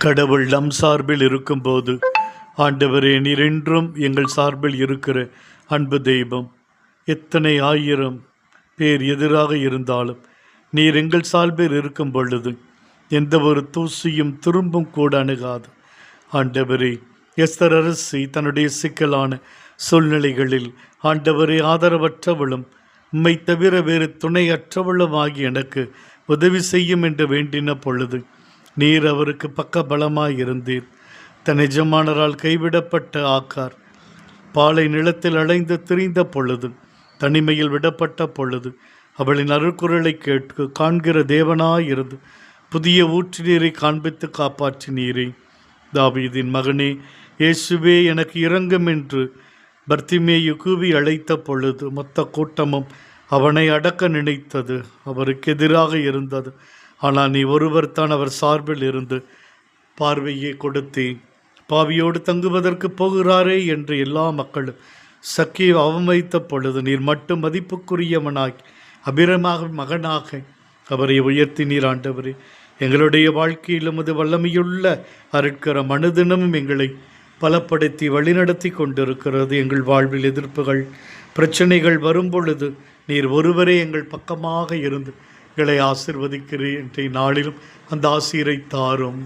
கடவுள் நம் சார்பில் இருக்கும்போது, ஆண்டவரே நீர் என்றும் எங்கள் சார்பில் இருக்கிற அன்பு தெய்வம். எத்தனை ஆயிரம் பேர் எதிராக இருந்தாலும் நீர் எங்கள் சார்பில் இருக்கும் பொழுது எந்த ஒரு தூசியும் துரும்பும் கூட அணுகாது. ஆண்டவரே, எஸ்தர் அரசி தன்னுடைய சிக்கலான சூழ்நிலைகளில் ஆண்டவரே ஆதரவற்றவளும் உம்மை தவிர வேறு துணையற்றவளும் ஆகி எனக்கு உதவி செய்யும் என்று வேண்டின பொழுது நீர் அவருக்கு பக்க பலமாயிருந்தீர். தன் எஜமானரால் கைவிடப்பட்ட ஆக்கார் பாலை நிலத்தில் அலைந்து திரிந்த பொழுது, தனிமையில் விடப்பட்ட பொழுது அவளின் அருக்குறளை காண்கிற தேவனாயிருந்து புதிய ஊற்று நீரை காண்பித்து காப்பாற்றினீரே. தாவீதின் மகனே இயேசுவே, எனக்கு இரங்கும் என்று பர்த்திமேயு கூவி அழைத்த பொழுது மொத்த கூட்டமும் அவனை அடக்க நினைத்தது, அவருக்கு எதிராக இருந்தது. ஆனால் நீ ஒருவர் தான் அவர் சார்பில் இருந்து பார்வையை கொடுத்தேன். பாவியோடு தங்குவதற்கு போகிறாரே என்று எல்லா மக்களும் சக்கியை அவமதித்த பொழுது நீர் மட்டும் மதிப்புக்குரியவனாய் அபிரமாக மகனாக அவரை உயர்த்தி நீர். ஆண்டவரே, எங்களுடைய வாழ்க்கையிலும் அது வல்லமையுள்ள அருட்கரம் அனுதினமும் எங்களை பலப்படுத்தி வழிநடத்தி கொண்டிருக்கிறது. எங்கள் வாழ்வில் எதிர்ப்புகள் பிரச்சனைகள் வரும் பொழுது நீர் ஒருவரே எங்கள் பக்கமாக இருந்து எங்களை ஆசிர்வதிக்கிறேன். இன்றைய நாளிலும் அந்த ஆசீரை தாரும்.